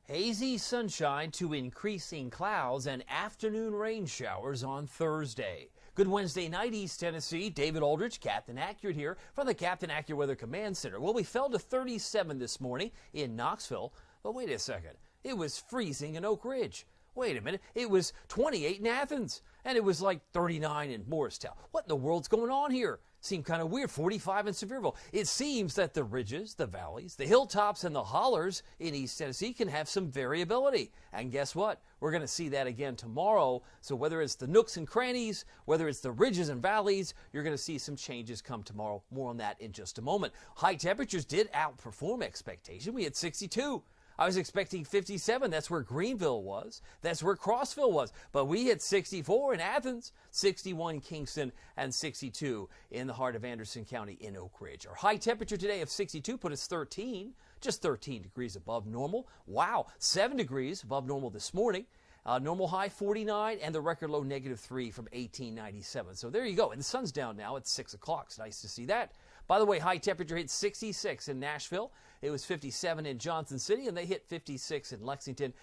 Hazy sunshine to increasing clouds and afternoon rain showers on Thursday. Good Wednesday night, East Tennessee. David Aldrich, Captain Accurate here from the Captain Accurate Weather Command Center. Well, we fell to 37 this morning in Knoxville, but wait a second. It was freezing in Oak Ridge. Wait a minute. It was 28 in Athens, and it was like 39 in Morristown. What in the world's going on here? Seemed kind of weird. 45 in Sevierville. It seems that the ridges, the valleys, the hilltops, and the hollers in East Tennessee can have some variability. And guess what? We're going to see that again tomorrow. So whether it's the nooks and crannies, whether it's the ridges and valleys, you're going to see some changes come tomorrow. More on that in just a moment. High temperatures did outperform expectation. We had 62. I was expecting 57. That's where Greenville was. That's where Crossville was. But we hit 64 in Athens, 61 in Kingston, and 62 in the heart of Anderson County in Oak Ridge. Our high temperature today of 62 put us 13, just 13 degrees above normal. Wow, 7 degrees above normal this morning. Normal high 49 and the record low -3 from 1897. So there you go. And the sun's down now at 6 o'clock. It's nice to see that. By the way, high temperature hit 66 in Nashville. It was 57 in Johnson City, and they hit 56 in Lexington,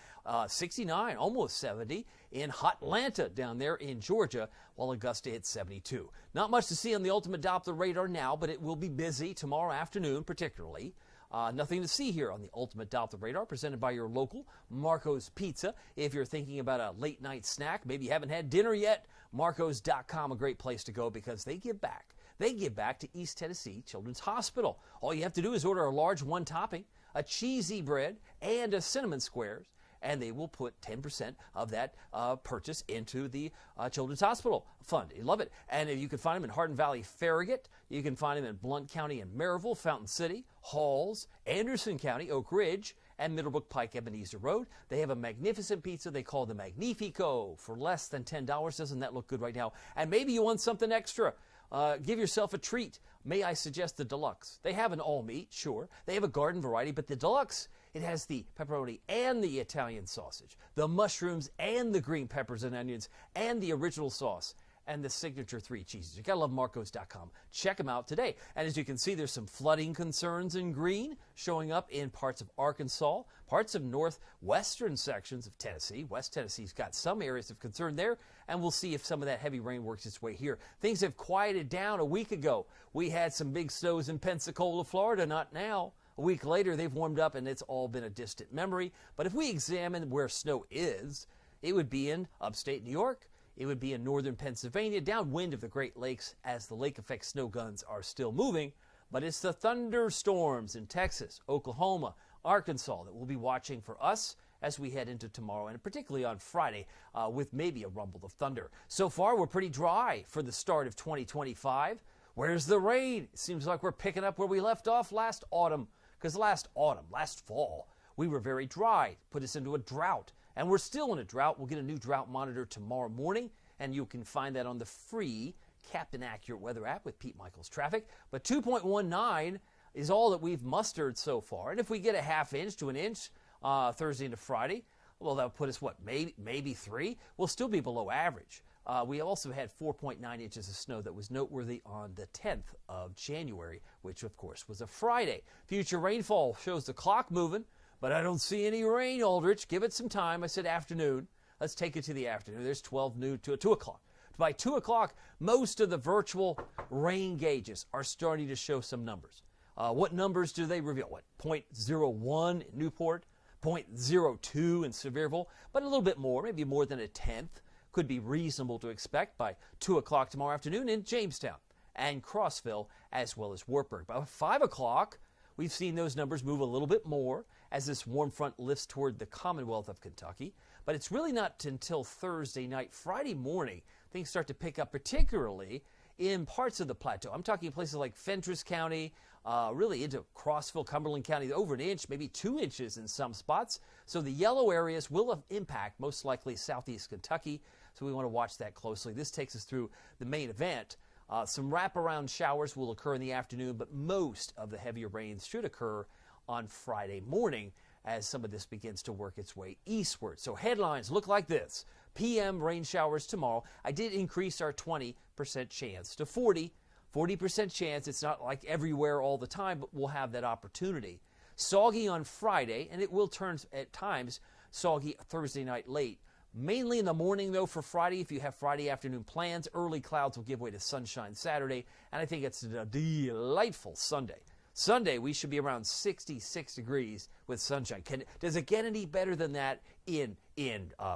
69, almost 70 in Hotlanta down there in Georgia, while Augusta hit 72. Not much to see on the ultimate Doppler radar now, but it will be busy tomorrow afternoon particularly. Nothing to see here on the Ultimate Doppler Radar, presented by your local Marco's Pizza. If you're thinking about a late night snack, maybe you haven't had dinner yet, Marcos.com, a great place to go because they give back. They give back to East Tennessee Children's Hospital. All you have to do is order a large one topping, a cheesy bread, and a cinnamon squares, and they will put 10% of that purchase into the Children's Hospital Fund. You love it. And you can find them in Hardin Valley, Farragut. You can find them in Blount County and Maryville, Fountain City, Halls, Anderson County, Oak Ridge, and Middlebrook Pike, Ebenezer Road. They have a magnificent pizza they call the Magnifico for less than $10. Doesn't that look good right now? And maybe you want something extra. Give yourself a treat. May I suggest the deluxe? They have an all meat, sure. They have a garden variety, but the deluxe, it has the pepperoni and the Italian sausage, the mushrooms and the green peppers and onions, and the original sauce, and the signature 3 cheeses. You gotta love Marcos.com. Check them out today. And as you can see, there's some flooding concerns in green showing up in parts of Arkansas, parts of northwestern sections of Tennessee. West Tennessee's got some areas of concern there, and we'll see if some of that heavy rain works its way here. Things have quieted down a week ago. We had some big snows in Pensacola, Florida, not now. A week later, they've warmed up, and it's all been a distant memory. But if we examine where snow is, it would be in upstate New York. It would be in northern Pennsylvania, downwind of the Great Lakes, as the lake effect snow guns are still moving. But it's the thunderstorms in Texas, Oklahoma, Arkansas that we'll be watching for us as we head into tomorrow, and particularly on Friday, with maybe a rumble of thunder. So far, we're pretty dry for the start of 2025. Where's the rain? It seems like we're picking up where we left off last autumn, because last fall, we were very dry, put us into a drought. And we're still in a drought. We'll get a new drought monitor tomorrow morning, and you can find that on the free Captain Accurate weather app with Pete Michaels Traffic. But 2.19 is all that we've mustered so far. And if we get a ½ inch to an inch Thursday into Friday, well, that'll put us, maybe 3? We'll still be below average. We also had 4.9 inches of snow that was noteworthy on the 10th of January, which, of course, was a Friday. Future rainfall shows the clock moving. But I don't see any rain, Aldrich. Give it some time. I said afternoon. Let's take it to the afternoon. There's 12 noon to 2 o'clock. By 2 o'clock, most of the virtual rain gauges are starting to show some numbers. What numbers do they reveal? 0.01 in Newport, 0.02 in Sevierville, but a little bit more, maybe more than a tenth, could be reasonable to expect by 2 o'clock tomorrow afternoon in Jamestown and Crossville, as well as Wartburg. By 5 o'clock, we've seen those numbers move a little bit more as this warm front lifts toward the Commonwealth of Kentucky. But it's really not until Thursday night, Friday morning, things start to pick up, particularly in parts of the plateau. I'm talking places like Fentress County, really into Crossville, Cumberland County, over an inch, maybe 2 inches in some spots. So the yellow areas will have impact, most likely southeast Kentucky. So we want to watch that closely. This takes us through the main event. Some wraparound showers will occur in the afternoon, but most of the heavier rains should occur on Friday morning as some of this begins to work its way eastward. So headlines look like this. PM rain showers tomorrow. I did increase our 20% chance to 40%. 40% chance. It's not like everywhere all the time, but we'll have that opportunity. Soggy on Friday, and it will turn at times soggy Thursday night late. Mainly in the morning, though, for Friday. If you have Friday afternoon plans, early clouds will give way to sunshine Saturday, and I think it's a delightful Sunday. Sunday, we should be around 66 degrees with sunshine. Does it get any better than that in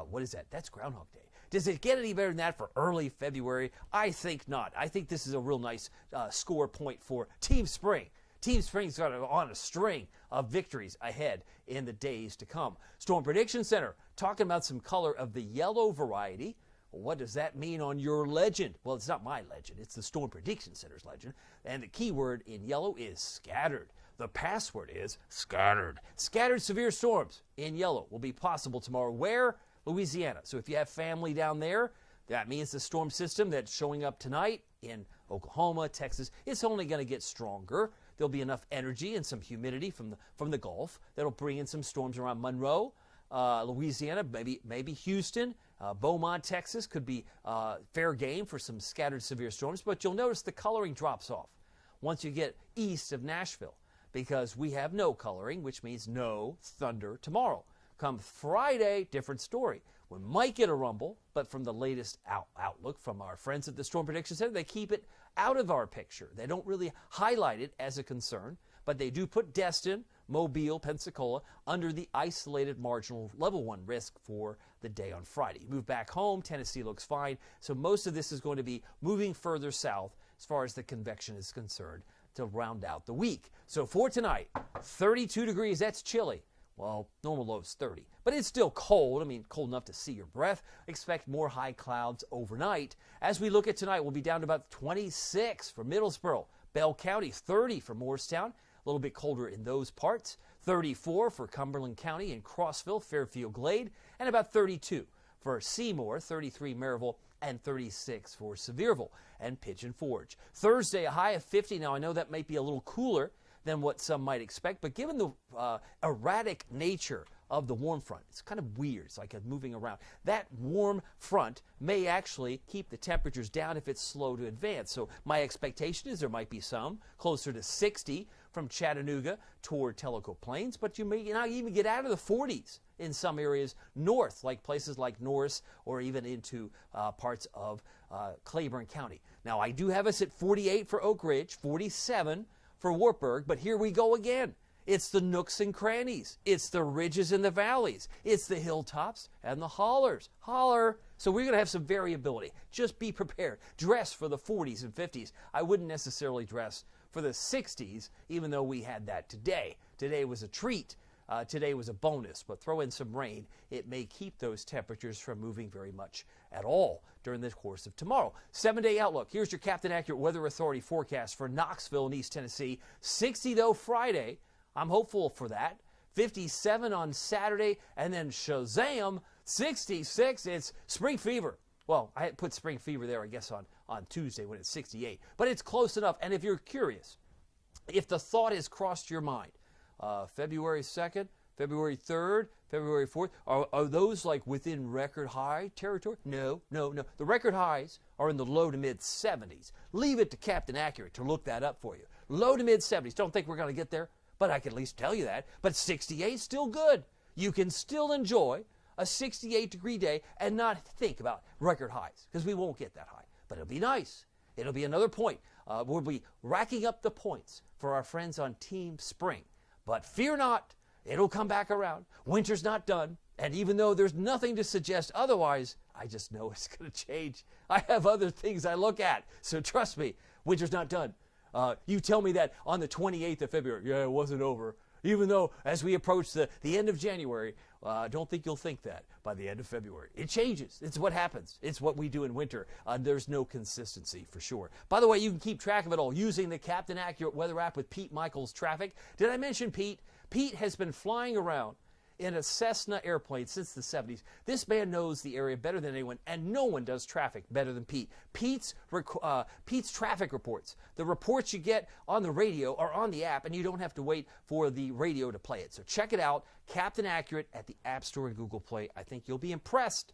what is that? That's Groundhog Day. Does it get any better than that for early February? I think not. I think this is a real nice score point for Team Spring. Team Spring's got on a string of victories ahead in the days to come. Storm Prediction Center talking about some color of the yellow variety. What does that mean on your legend? Well, it's not my legend. It's the Storm Prediction Center's legend. And the key word in yellow is scattered. The password is scattered. Scattered severe storms in yellow will be possible tomorrow. Where? Louisiana. So if you have family down there, that means the storm system that's showing up tonight in Oklahoma, Texas, it's only going to get stronger. There'll be enough energy and some humidity from the Gulf that'll bring in some storms around Monroe, Louisiana, maybe Houston, Beaumont, Texas could be fair game for some scattered severe storms. But you'll notice the coloring drops off once you get east of Nashville because we have no coloring, which means no thunder tomorrow. Come Friday, different story. We might get a rumble, but from the latest outlook from our friends at the Storm Prediction Center, they keep it out of our picture. They don't really highlight it as a concern, but they do put Destin, Mobile, Pensacola under the isolated marginal level 1 risk for the day on Friday. Move back home, Tennessee looks fine, so most of this is going to be moving further south as far as the convection is concerned to round out the week. So for tonight, 32 degrees, that's chilly. Well, normal low is 30, but it's still cold. I mean, cold enough to see your breath. Expect more high clouds overnight. As we look at tonight, we'll be down to about 26 for Middlesboro. Bell County, 30 for Morristown. A little bit colder in those parts. 34 for Cumberland County and Crossville, Fairfield Glade, and about 32 for Seymour, 33 Maryville, and 36 for Sevierville and Pigeon Forge. Thursday, a high of 50. Now, I know that might be a little cooler than what some might expect, but given the erratic nature of the warm front, it's kind of weird. It's like moving around. That warm front may actually keep the temperatures down if it's slow to advance. So my expectation is there might be some closer to 60 from Chattanooga toward Tellico Plains, but you may not even get out of the 40s in some areas north, like places like Norris or even into parts of Claiborne County. Now, I do have us at 48 for Oak Ridge, 47 for Wartburg, but here we go again. It's the nooks and crannies. It's the ridges and the valleys. It's the hilltops and the hollers. Holler. So we're going to have some variability. Just be prepared. Dress for the 40s and 50s. I wouldn't necessarily dress for the 60s, even though we had that today. Today was a treat. Today was a bonus, but throw in some rain. It may keep those temperatures from moving very much at all during the course of tomorrow. 7-day outlook. Here's your Captain Accurate Weather Authority forecast for Knoxville and East Tennessee. 60, though, Friday. I'm hopeful for that. 57 on Saturday, and then Shazam, 66. It's spring fever. Well, I had put spring fever there, I guess, on Tuesday when it's 68. But it's close enough. And if you're curious, if the thought has crossed your mind, February 2nd, February 3rd, February 4th, are those like within record high territory? No. The record highs are in the low to mid 70s. Leave it to Captain Accurate to look that up for you. Low to mid 70s. Don't think we're going to get there, but I can at least tell you that. But 68 is still good. You can still enjoy a 68-degree day and not think about record highs because we won't get that high. But it'll be nice. It'll be another point. We'll be racking up the points for our friends on Team Spring. But fear not, it'll come back around. Winter's not done. And even though there's nothing to suggest otherwise, I just know it's going to change. I have other things I look at. So trust me, winter's not done. You tell me that on the 28th of February. Yeah, it wasn't over. Even though as we approach the end of January, don't think you'll think that by the end of February. It changes. It's what happens. It's what we do in winter. There's no consistency for sure. By the way, you can keep track of it all using the Captain Accurate Weather app with Pete Michaels Traffic. Did I mention Pete? Pete has been flying around in a Cessna airplane since the 70s. This man knows the area better than anyone, and no one does traffic better than Pete. Pete's traffic reports, the reports you get on the radio are on the app, and you don't have to wait for the radio to play it. So check it out, Captain Accurate at the App Store and Google Play. I think you'll be impressed.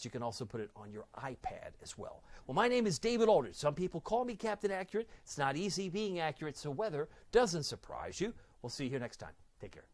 You can also put it on your iPad as well. Well, my name is David Aldridge. Some people call me Captain Accurate. It's not easy being accurate, so weather doesn't surprise you. We'll see you here next time. Take care.